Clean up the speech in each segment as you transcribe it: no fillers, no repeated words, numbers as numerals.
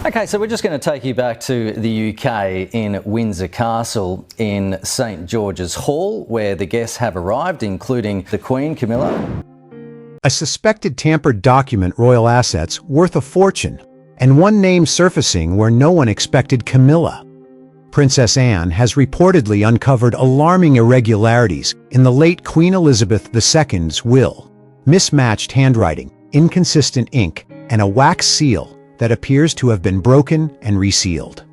Okay, so we're just going to take you back to the UK in Windsor Castle in St George's Hall, where the guests have arrived, including the Queen, Camilla. A suspected tampered document royal assets worth a fortune, and one name surfacing where no one expected Camilla. Princess Anne has reportedly uncovered alarming irregularities in the late Queen Elizabeth II's will, mismatched handwriting, inconsistent ink, and a wax seal that appears to have been broken and resealed.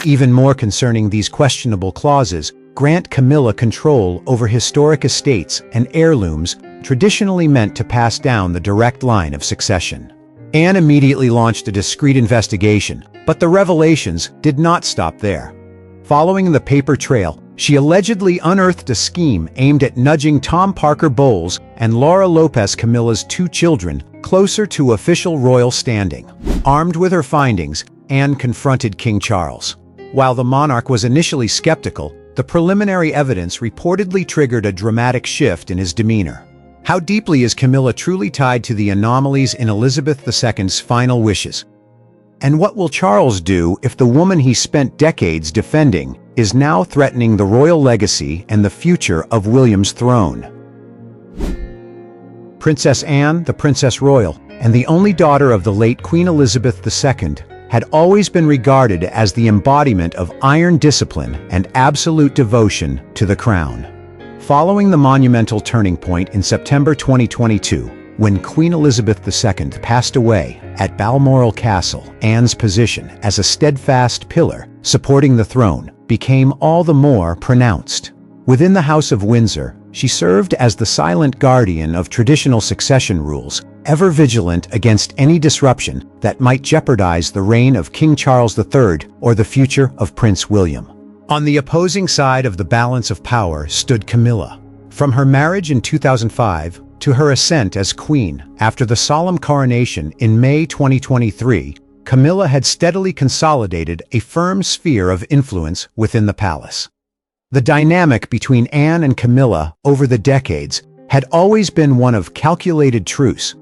Even more concerning, these questionable clauses grant Camilla control over historic estates and heirlooms traditionally meant to pass down the direct line of succession. Anne immediately launched a discreet investigation, but the revelations did not stop there. Following the paper trail, she allegedly unearthed a scheme aimed at nudging Tom Parker Bowles and Laura Lopes, Camilla's two children, closer to official royal standing. Armed with her findings, Anne confronted King Charles. While the monarch was initially skeptical, the preliminary evidence reportedly triggered a dramatic shift in his demeanor. How deeply is Camilla truly tied to the anomalies in Elizabeth II's final wishes? And what will Charles do if the woman he spent decades defending is now threatening the royal legacy and the future of William's throne? Princess Anne, the Princess Royal, and the only daughter of the late Queen Elizabeth II, had always been regarded as the embodiment of iron discipline and absolute devotion to the crown. Following the monumental turning point in September 2022, when Queen Elizabeth II passed away at Balmoral Castle, Anne's position as a steadfast pillar supporting the throne became all the more pronounced. Within the House of Windsor, she served as the silent guardian of traditional succession rules, ever vigilant against any disruption that might jeopardize the reign of King Charles III or the future of Prince William. On the opposing side of the balance of power stood Camilla. From her marriage in 2005 to her ascent as queen after the solemn coronation in May 2023, Camilla had steadily consolidated a firm sphere of influence within the palace. The dynamic between Anne and Camilla over the decades had always been one of calculated truce.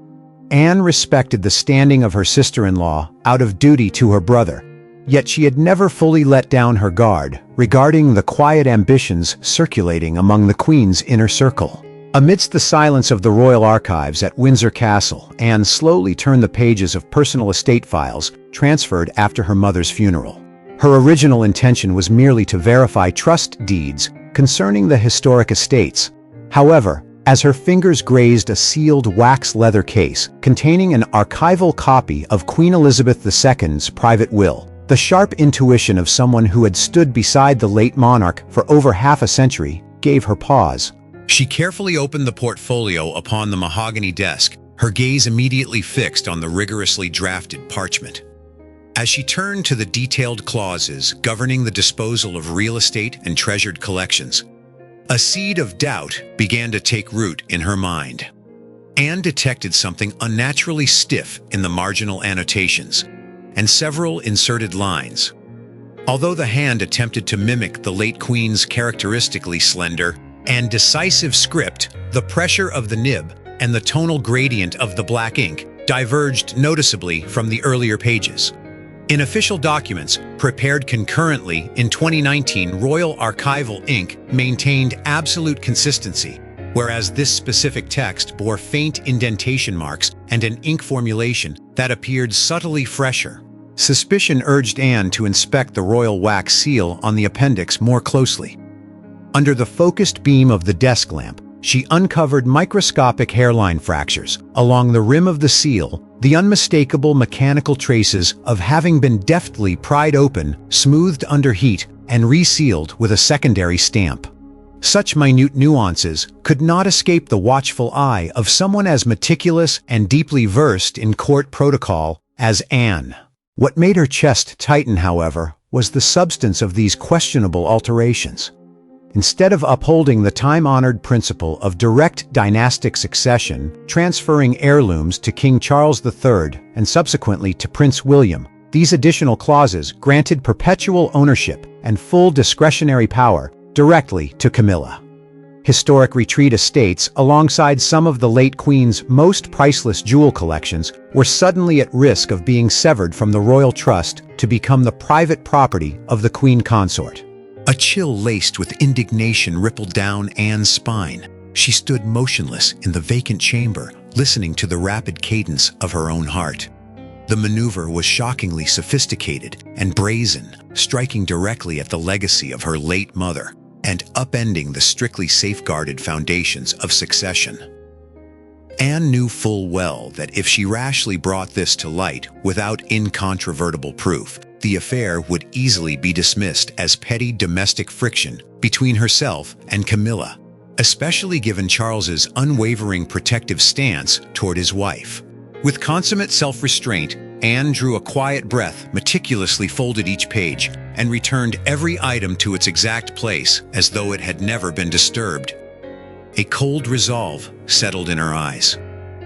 Anne respected the standing of her sister-in-law out of duty to her brother, yet she had never fully let down her guard regarding the quiet ambitions circulating among the Queen's inner circle. Amidst the silence of the royal archives at Windsor Castle, Anne slowly turned the pages of personal estate files transferred after her mother's funeral. Her original intention was merely to verify trust deeds concerning the historic estates. However, as her fingers grazed a sealed wax leather case containing an archival copy of Queen Elizabeth II's private will, the sharp intuition of someone who had stood beside the late monarch for over half a century gave her pause. She carefully opened the portfolio upon the mahogany desk, her gaze immediately fixed on the rigorously drafted parchment. As she turned to the detailed clauses governing the disposal of real estate and treasured collections, a seed of doubt began to take root in her mind. Anne detected something unnaturally stiff in the marginal annotations and several inserted lines. Although the hand attempted to mimic the late Queen's characteristically slender and decisive script, the pressure of the nib and the tonal gradient of the black ink diverged noticeably from the earlier pages. In official documents prepared concurrently in 2019, Royal Archival ink maintained absolute consistency, whereas this specific text bore faint indentation marks and an ink formulation that appeared subtly fresher. Suspicion urged Anne to inspect the royal wax seal on the appendix more closely. Under the focused beam of the desk lamp, she uncovered microscopic hairline fractures along the rim of the seal, the unmistakable mechanical traces of having been deftly pried open, smoothed under heat, and resealed with a secondary stamp. Such minute nuances could not escape the watchful eye of someone as meticulous and deeply versed in court protocol as Anne. What made her chest tighten, however, was the substance of these questionable alterations. Instead of upholding the time-honored principle of direct dynastic succession, transferring heirlooms to King Charles III and subsequently to Prince William, these additional clauses granted perpetual ownership and full discretionary power directly to Camilla. Historic retreat estates, alongside some of the late Queen's most priceless jewel collections, were suddenly at risk of being severed from the royal trust to become the private property of the Queen consort. A chill laced with indignation rippled down Anne's spine. She stood motionless in the vacant chamber, listening to the rapid cadence of her own heart. The maneuver was shockingly sophisticated and brazen, striking directly at the legacy of her late mother and upending the strictly safeguarded foundations of succession. Anne knew full well that if she rashly brought this to light without incontrovertible proof, the affair would easily be dismissed as petty domestic friction between herself and Camilla, especially given Charles's unwavering protective stance toward his wife. With consummate self-restraint, Anne drew a quiet breath, meticulously folded each page, and returned every item to its exact place as though it had never been disturbed. A cold resolve settled in her eyes.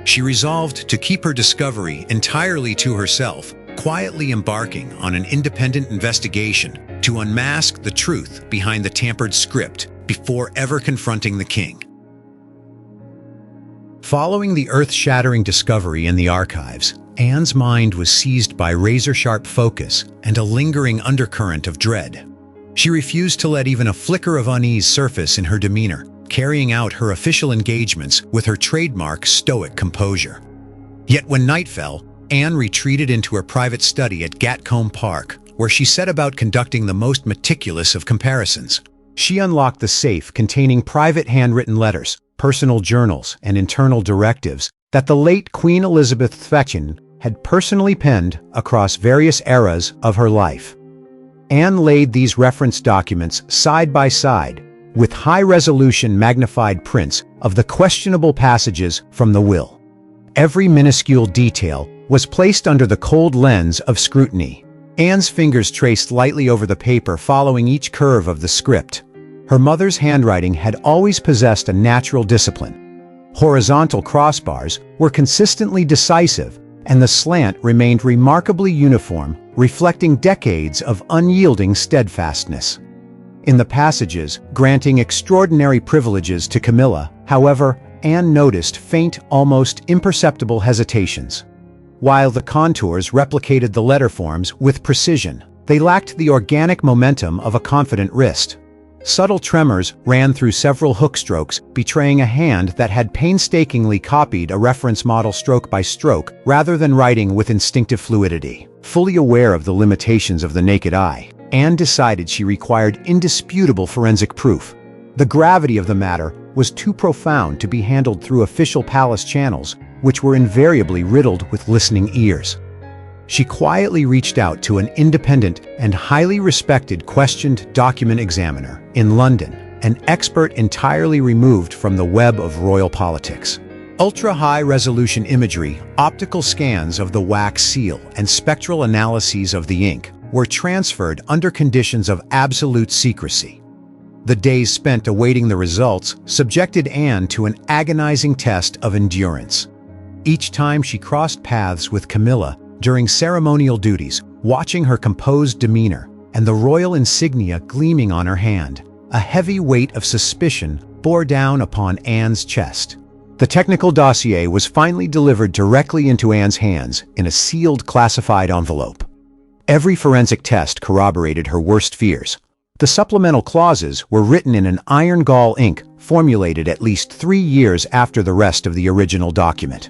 She resolved to keep her discovery entirely to herself, quietly embarking on an independent investigation to unmask the truth behind the tampered script before ever confronting the king. Following the earth-shattering discovery in the archives, Anne's mind was seized by razor-sharp focus and a lingering undercurrent of dread. She refused to let even a flicker of unease surface in her demeanor, carrying out her official engagements with her trademark stoic composure. Yet when night fell, Anne retreated into her private study at Gatcombe Park, where she set about conducting the most meticulous of comparisons. She unlocked the safe containing private handwritten letters, personal journals, and internal directives that the late Queen Elizabeth II had personally penned across various eras of her life. Anne laid these reference documents side by side with high-resolution magnified prints of the questionable passages from the will. Every minuscule detail was placed under the cold lens of scrutiny. Anne's fingers traced lightly over the paper following each curve of the script. Her mother's handwriting had always possessed a natural discipline. Horizontal crossbars were consistently decisive, and the slant remained remarkably uniform, reflecting decades of unyielding steadfastness. In the passages granting extraordinary privileges to Camilla, however, Anne noticed faint, almost imperceptible hesitations. While the contours replicated the letter forms with precision, they lacked the organic momentum of a confident wrist. Subtle tremors ran through several hook strokes, betraying a hand that had painstakingly copied a reference model stroke by stroke rather than writing with instinctive fluidity. Fully aware of the limitations of the naked eye, Anne decided she required indisputable forensic proof. The gravity of the matter was too profound to be handled through official palace channels, which were invariably riddled with listening ears. She quietly reached out to an independent and highly respected questioned document examiner in London, an expert entirely removed from the web of royal politics. Ultra-high-resolution imagery, optical scans of the wax seal, and spectral analyses of the ink were transferred under conditions of absolute secrecy. The days spent awaiting the results subjected Anne to an agonizing test of endurance. Each time she crossed paths with Camilla during ceremonial duties, watching her composed demeanor and the royal insignia gleaming on her hand, a heavy weight of suspicion bore down upon Anne's chest. The technical dossier was finally delivered directly into Anne's hands in a sealed classified envelope. Every forensic test corroborated her worst fears. The supplemental clauses were written in an iron gall ink formulated at least 3 years after the rest of the original document.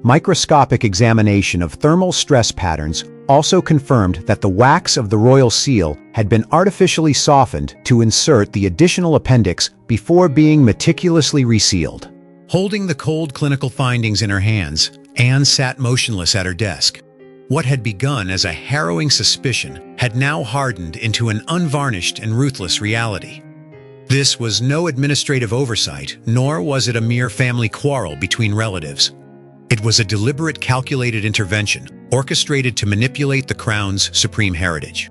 Microscopic examination of thermal stress patterns also confirmed that the wax of the royal seal had been artificially softened to insert the additional appendix before being meticulously resealed. Holding the cold clinical findings in her hands, Anne sat motionless at her desk. What had begun as a harrowing suspicion had now hardened into an unvarnished and ruthless reality. This was no administrative oversight, nor was it a mere family quarrel between relatives. It was a deliberate, calculated intervention, orchestrated to manipulate the crown's supreme heritage.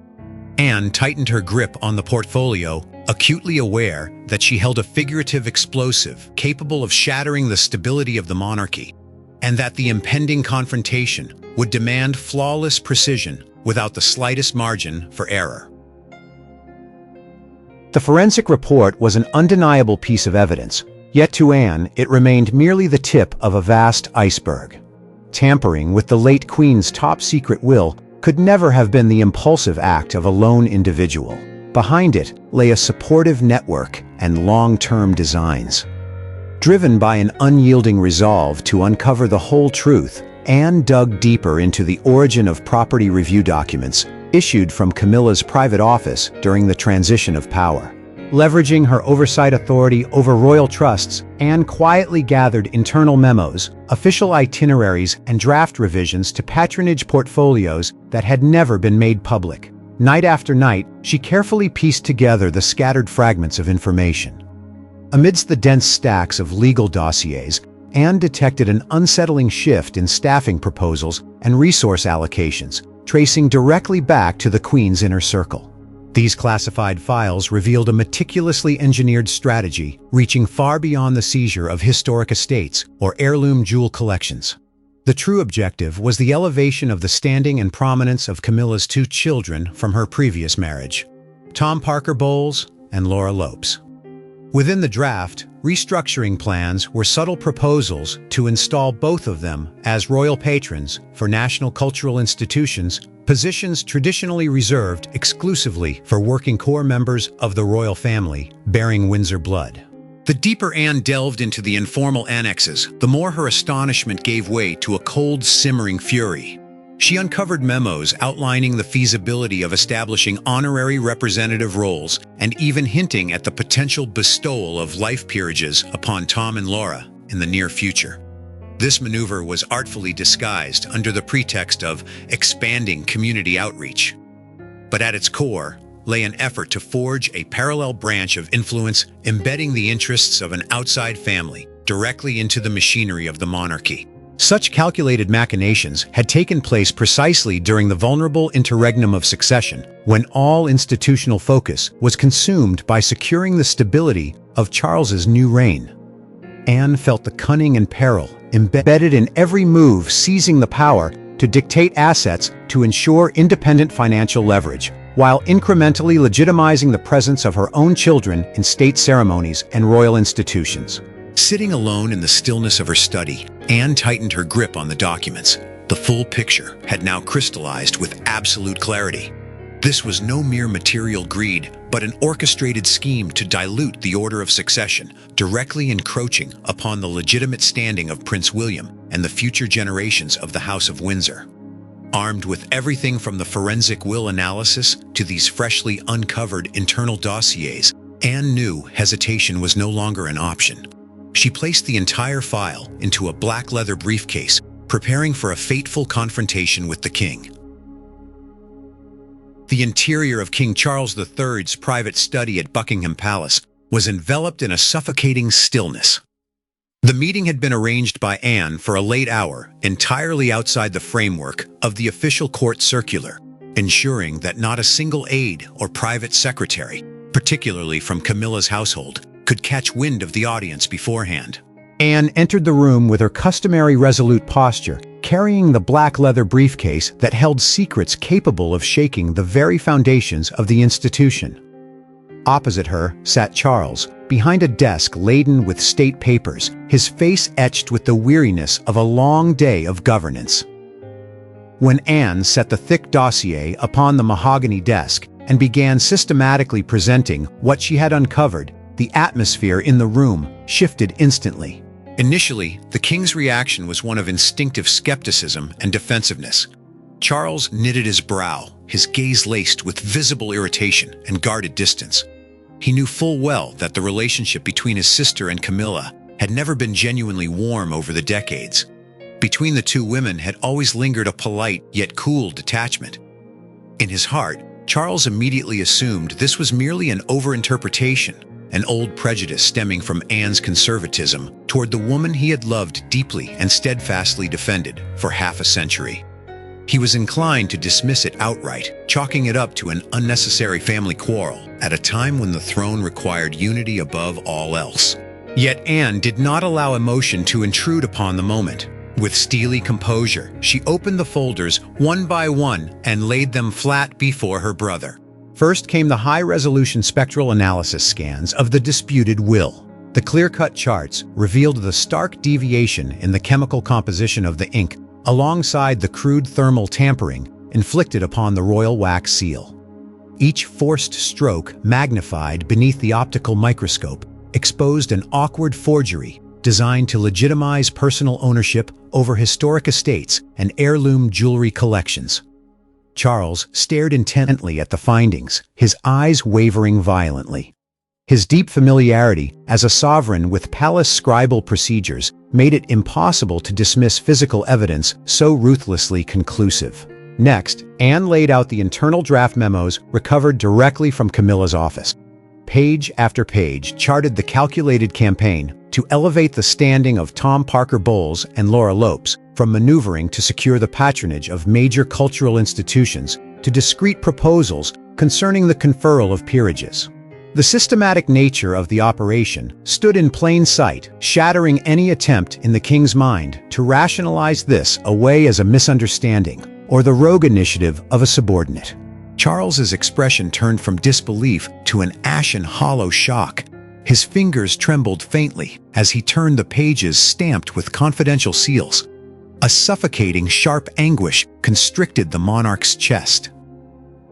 Anne tightened her grip on the portfolio, acutely aware that she held a figurative explosive capable of shattering the stability of the monarchy, and that the impending confrontation would demand flawless precision without the slightest margin for error. The forensic report was an undeniable piece of evidence, yet to Anne it remained merely the tip of a vast iceberg. Tampering with the late Queen's top-secret will could never have been the impulsive act of a lone individual. Behind it lay a supportive network and long-term designs. Driven by an unyielding resolve to uncover the whole truth, Anne dug deeper into the origin of property review documents issued from Camilla's private office during the transition of power. Leveraging her oversight authority over royal trusts, Anne quietly gathered internal memos, official itineraries, and draft revisions to patronage portfolios that had never been made public. Night after night, she carefully pieced together the scattered fragments of information. Amidst the dense stacks of legal dossiers, Anne detected an unsettling shift in staffing proposals and resource allocations, tracing directly back to the Queen's inner circle. These classified files revealed a meticulously engineered strategy reaching far beyond the seizure of historic estates or heirloom jewel collections. The true objective was the elevation of the standing and prominence of Camilla's two children from her previous marriage, Tom Parker Bowles and Laura Lopes. Within the draft, restructuring plans were subtle proposals to install both of them as royal patrons for national cultural institutions, positions traditionally reserved exclusively for working core members of the royal family bearing Windsor blood. The deeper Anne delved into the informal annexes, the more her astonishment gave way to a cold, simmering fury. She uncovered memos outlining the feasibility of establishing honorary representative roles and even hinting at the potential bestowal of life peerages upon Tom and Laura in the near future. This maneuver was artfully disguised under the pretext of expanding community outreach. But at its core lay an effort to forge a parallel branch of influence embedding the interests of an outside family directly into the machinery of the monarchy. Such calculated machinations had taken place precisely during the vulnerable interregnum of succession, when all institutional focus was consumed by securing the stability of Charles's new reign. Anne felt the cunning and peril embedded in every move, seizing the power to dictate assets to ensure independent financial leverage, while incrementally legitimizing the presence of her own children in state ceremonies and royal institutions. Sitting alone in the stillness of her study, Anne tightened her grip on the documents. The full picture had now crystallized with absolute clarity. This was no mere material greed, but an orchestrated scheme to dilute the order of succession, directly encroaching upon the legitimate standing of Prince William and the future generations of the House of Windsor. Armed with everything from the forensic will analysis to these freshly uncovered internal dossiers, Anne knew hesitation was no longer an option. She placed the entire file into a black leather briefcase, preparing for a fateful confrontation with the king. The interior of King Charles III's private study at Buckingham Palace was enveloped in a suffocating stillness. The meeting had been arranged by Anne for a late hour, entirely outside the framework of the official court circular, ensuring that not a single aide or private secretary, particularly from Camilla's household, could catch wind of the audience beforehand. Anne entered the room with her customary resolute posture, carrying the black leather briefcase that held secrets capable of shaking the very foundations of the institution. Opposite her sat Charles, behind a desk laden with state papers, his face etched with the weariness of a long day of governance. When Anne set the thick dossier upon the mahogany desk and began systematically presenting what she had uncovered, the atmosphere in the room shifted instantly. Initially, the king's reaction was one of instinctive skepticism and defensiveness. Charles knitted his brow, his gaze laced with visible irritation and guarded distance. He knew full well that the relationship between his sister and Camilla had never been genuinely warm over the decades. Between the two women had always lingered a polite yet cool detachment. In his heart, Charles immediately assumed this was merely an overinterpretation, an old prejudice stemming from Anne's conservatism toward the woman he had loved deeply and steadfastly defended for half a century. He was inclined to dismiss it outright, chalking it up to an unnecessary family quarrel at a time when the throne required unity above all else. Yet Anne did not allow emotion to intrude upon the moment. With steely composure, she opened the folders one by one and laid them flat before her brother. First came the high-resolution spectral analysis scans of the disputed will. The clear-cut charts revealed the stark deviation in the chemical composition of the ink, alongside the crude thermal tampering inflicted upon the royal wax seal. Each forced stroke, magnified beneath the optical microscope, exposed an awkward forgery designed to legitimize personal ownership over historic estates and heirloom jewelry collections. Charles stared intently at the findings, his eyes wavering violently. His deep familiarity as a sovereign with palace scribal procedures made it impossible to dismiss physical evidence so ruthlessly conclusive. Next, Anne laid out the internal draft memos recovered directly from Camilla's office. Page after page charted the calculated campaign to elevate the standing of Tom Parker Bowles and Laura Lopes, from maneuvering to secure the patronage of major cultural institutions to discreet proposals concerning the conferral of peerages. The systematic nature of the operation stood in plain sight, shattering any attempt in the king's mind to rationalize this away as a misunderstanding or the rogue initiative of a subordinate. Charles's expression turned from disbelief to an ashen, hollow shock. His fingers trembled faintly as he turned the pages stamped with confidential seals. A suffocating, sharp anguish constricted the monarch's chest.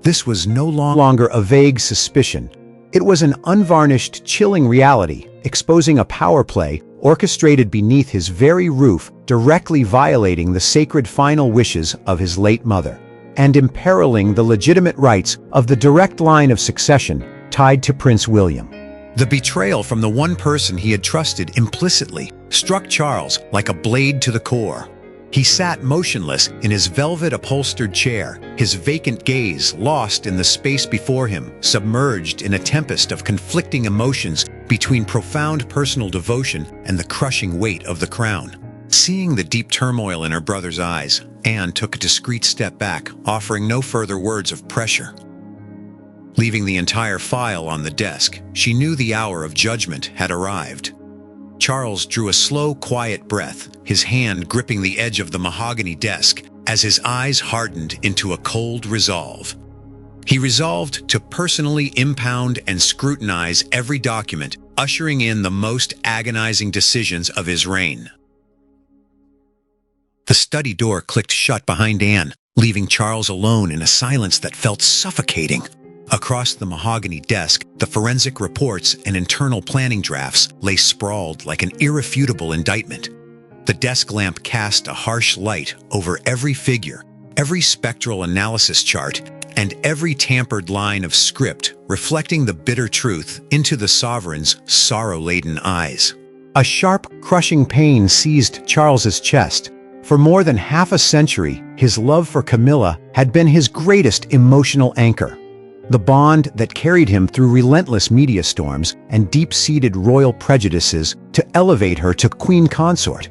This was no longer a vague suspicion. It was an unvarnished, chilling reality, exposing a power play orchestrated beneath his very roof, directly violating the sacred final wishes of his late mother, and imperiling the legitimate rights of the direct line of succession tied to Prince William. The betrayal from the one person he had trusted implicitly struck Charles like a blade to the core. He sat motionless in his velvet-upholstered chair, his vacant gaze lost in the space before him, submerged in a tempest of conflicting emotions between profound personal devotion and the crushing weight of the crown. Seeing the deep turmoil in her brother's eyes, Anne took a discreet step back, offering no further words of pressure. Leaving the entire file on the desk, she knew the hour of judgment had arrived. Charles drew a slow, quiet breath, his hand gripping the edge of the mahogany desk as his eyes hardened into a cold resolve. He resolved to personally impound and scrutinize every document, ushering in the most agonizing decisions of his reign. The study door clicked shut behind Anne, leaving Charles alone in a silence that felt suffocating. Across the mahogany desk, the forensic reports and internal planning drafts lay sprawled like an irrefutable indictment. The desk lamp cast a harsh light over every figure, every spectral analysis chart, and every tampered line of script, reflecting the bitter truth into the sovereign's sorrow-laden eyes. A sharp, crushing pain seized Charles's chest. For more than half a century, his love for Camilla had been his greatest emotional anchor. The bond that carried him through relentless media storms and deep-seated royal prejudices to elevate her to queen consort.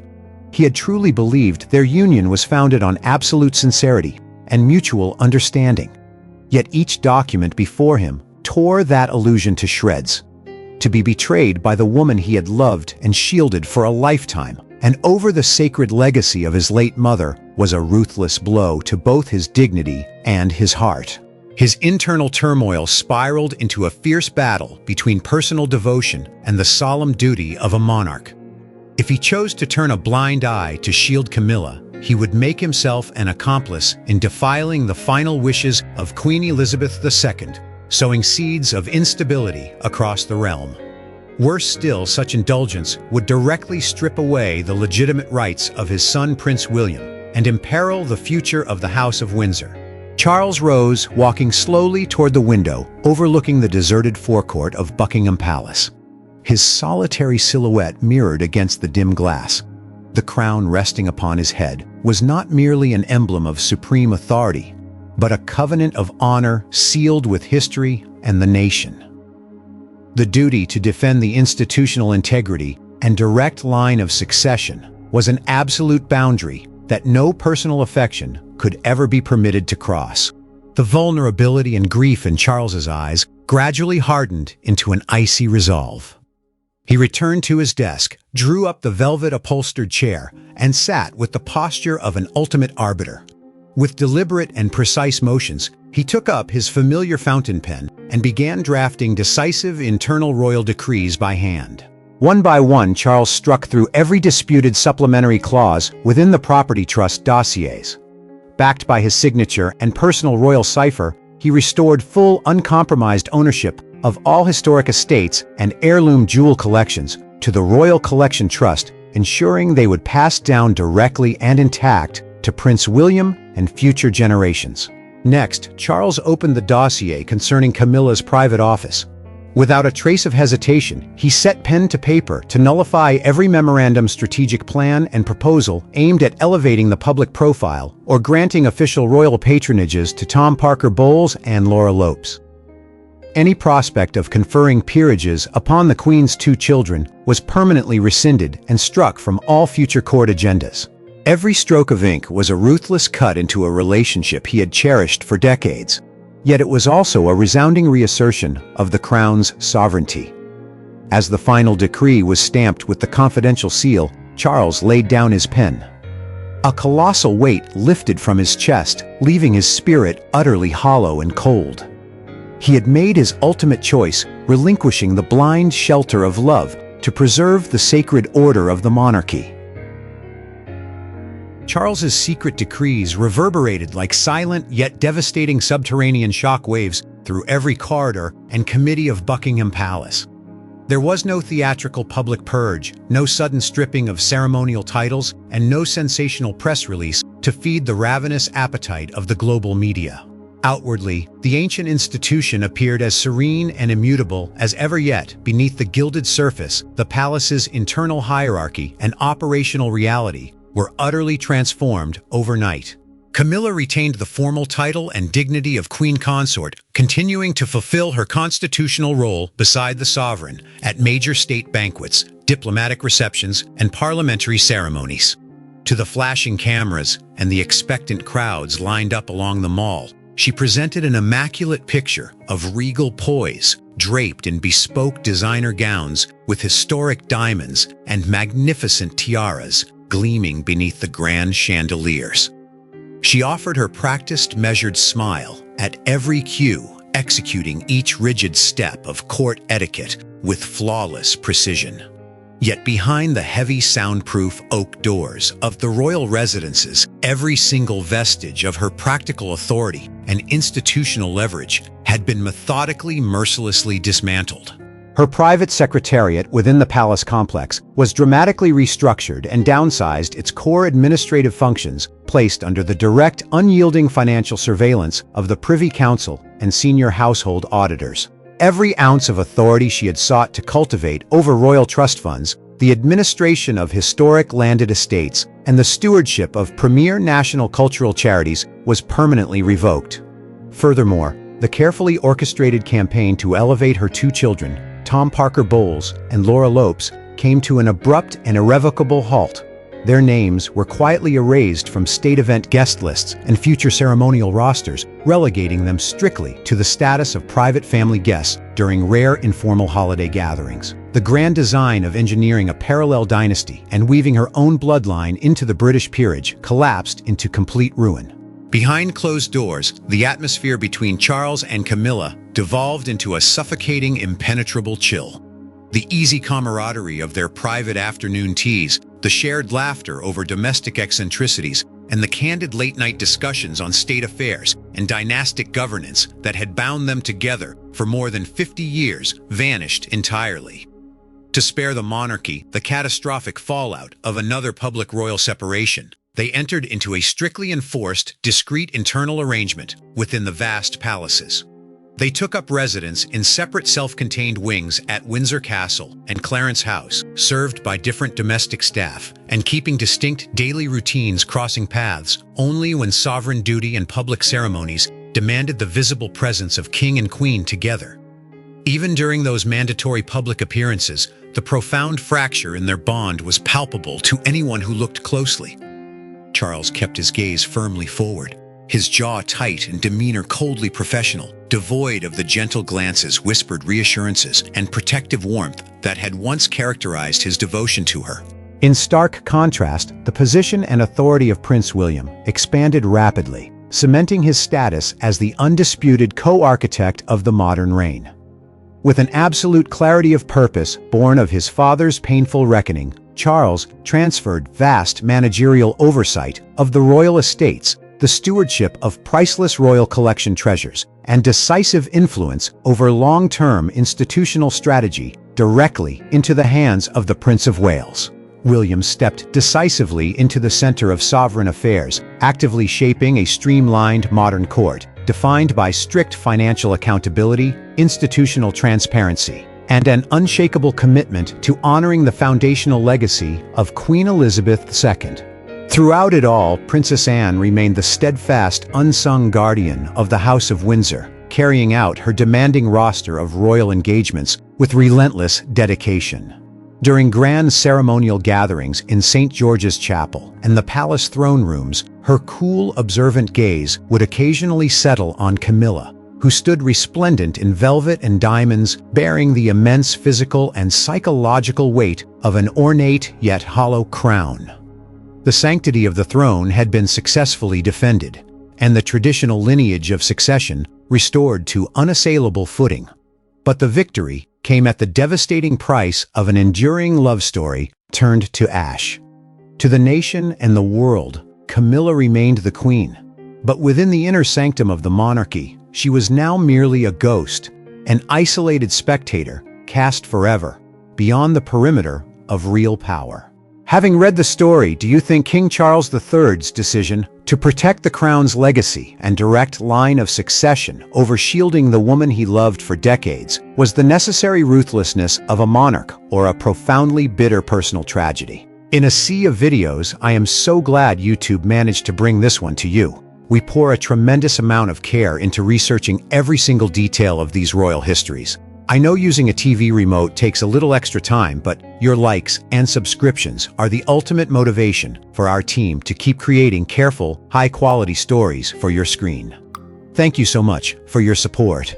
He had truly believed their union was founded on absolute sincerity and mutual understanding. Yet each document before him tore that illusion to shreds. To be betrayed by the woman he had loved and shielded for a lifetime, and over the sacred legacy of his late mother, was a ruthless blow to both his dignity and his heart. His internal turmoil spiraled into a fierce battle between personal devotion and the solemn duty of a monarch. If he chose to turn a blind eye to shield Camilla, he would make himself an accomplice in defiling the final wishes of Queen Elizabeth II, sowing seeds of instability across the realm. Worse still, such indulgence would directly strip away the legitimate rights of his son Prince William and imperil the future of the House of Windsor. Charles rose, walking slowly toward the window, overlooking the deserted forecourt of Buckingham Palace. His solitary silhouette mirrored against the dim glass. The crown resting upon his head was not merely an emblem of supreme authority, but a covenant of honor sealed with history and the nation. The duty to defend the institutional integrity and direct line of succession was an absolute boundary that no personal affection could ever be permitted to cross. The vulnerability and grief in Charles's eyes gradually hardened into an icy resolve. He returned to his desk, drew up the velvet-upholstered chair, and sat with the posture of an ultimate arbiter. With deliberate and precise motions, He took up his familiar fountain pen and began drafting decisive internal royal decrees by hand. One by one, Charles struck through every disputed supplementary clause within the property trust dossiers. Backed by his signature and personal royal cipher, he restored full, uncompromised ownership of all historic estates and heirloom jewel collections to the Royal Collection Trust, ensuring they would pass down directly and intact to Prince William and future generations. Next, Charles opened the dossier concerning Camilla's private office. Without a trace of hesitation, he set pen to paper to nullify every memorandum, strategic plan, and proposal aimed at elevating the public profile or granting official royal patronages to Tom Parker Bowles and Laura Lopes. Any prospect of conferring peerages upon the Queen's two children was permanently rescinded and struck from all future court agendas. Every stroke of ink was a ruthless cut into a relationship he had cherished for decades. Yet it was also a resounding reassertion of the Crown's sovereignty. As the final decree was stamped with the confidential seal, Charles laid down his pen. A colossal weight lifted from his chest, leaving his spirit utterly hollow and cold. He had made his ultimate choice, relinquishing the blind shelter of love to preserve the sacred order of the monarchy. Charles's secret decrees reverberated like silent yet devastating subterranean shock waves through every corridor and committee of Buckingham Palace. There was no theatrical public purge, no sudden stripping of ceremonial titles, and no sensational press release to feed the ravenous appetite of the global media. Outwardly, the ancient institution appeared as serene and immutable as ever yet. Beneath the gilded surface, the palace's internal hierarchy and operational reality were utterly transformed overnight. Camilla retained the formal title and dignity of Queen Consort, continuing to fulfill her constitutional role beside the sovereign at major state banquets, diplomatic receptions, and parliamentary ceremonies. To the flashing cameras and the expectant crowds lined up along the Mall, she presented an immaculate picture of regal poise, draped in bespoke designer gowns with historic diamonds and magnificent tiaras gleaming beneath the grand chandeliers. She offered her practiced, measured smile at every cue, executing each rigid step of court etiquette with flawless precision. Yet behind the heavy soundproof oak doors of the royal residences, every single vestige of her practical authority and institutional leverage had been methodically, mercilessly dismantled. Her private secretariat within the palace complex was dramatically restructured and downsized, its core administrative functions placed under the direct, unyielding financial surveillance of the Privy Council and senior household auditors. Every ounce of authority she had sought to cultivate over royal trust funds, the administration of historic landed estates, and the stewardship of premier national cultural charities was permanently revoked. Furthermore, the carefully orchestrated campaign to elevate her two children, Tom Parker Bowles and Laura Lopes, came to an abrupt and irrevocable halt. Their names were quietly erased from state event guest lists and future ceremonial rosters, relegating them strictly to the status of private family guests during rare informal holiday gatherings. The grand design of engineering a parallel dynasty and weaving her own bloodline into the British peerage collapsed into complete ruin. Behind closed doors, the atmosphere between Charles and Camilla devolved into a suffocating, impenetrable chill. The easy camaraderie of their private afternoon teas, the shared laughter over domestic eccentricities, and the candid late-night discussions on state affairs and dynastic governance that had bound them together for more than 50 years vanished entirely. To spare the monarchy the catastrophic fallout of another public royal separation, they entered into a strictly enforced, discreet internal arrangement within the vast palaces. They took up residence in separate self-contained wings at Windsor Castle and Clarence House, served by different domestic staff, and keeping distinct daily routines crossing paths only when sovereign duty and public ceremonies demanded the visible presence of king and queen together. Even during those mandatory public appearances, the profound fracture in their bond was palpable to anyone who looked closely. Charles kept his gaze firmly forward, his jaw tight and demeanor coldly professional, devoid of the gentle glances, whispered reassurances, and protective warmth that had once characterized his devotion to her. In stark contrast, the position and authority of Prince William expanded rapidly. cementing his status as the undisputed co-architect of the modern reign. With an absolute clarity of purpose born of his father's painful reckoning, Charles transferred vast managerial oversight of the royal estates, the stewardship of priceless royal collection treasures, and decisive influence over long-term institutional strategy directly into the hands of the Prince of Wales. William stepped decisively into the center of sovereign affairs, actively shaping a streamlined modern court, defined by strict financial accountability, institutional transparency, and an unshakable commitment to honoring the foundational legacy of Queen Elizabeth II. Throughout it all, Princess Anne remained the steadfast, unsung guardian of the House of Windsor, carrying out her demanding roster of royal engagements with relentless dedication. During grand ceremonial gatherings in St. George's Chapel and the palace throne rooms, her cool, observant gaze would occasionally settle on Camilla, who stood resplendent in velvet and diamonds, bearing the immense physical and psychological weight of an ornate yet hollow crown. The sanctity of the throne had been successfully defended, and the traditional lineage of succession restored to unassailable footing. But the victory came at the devastating price of an enduring love story turned to ash. To the nation and the world, Camilla remained the queen, but within the inner sanctum of the monarchy, she was now merely a ghost, an isolated spectator cast forever beyond the perimeter of real power. Having read the story, do you think King Charles III's decision to protect the crown's legacy and direct line of succession over shielding the woman he loved for decades was the necessary ruthlessness of a monarch or a profoundly bitter personal tragedy? In a sea of videos, I am so glad YouTube managed to bring this one to you. We pour a tremendous amount of care into researching every single detail of these royal histories. I know using a TV remote takes a little extra time, but your likes and subscriptions are the ultimate motivation for our team to keep creating careful, high-quality stories for your screen. Thank you so much for your support.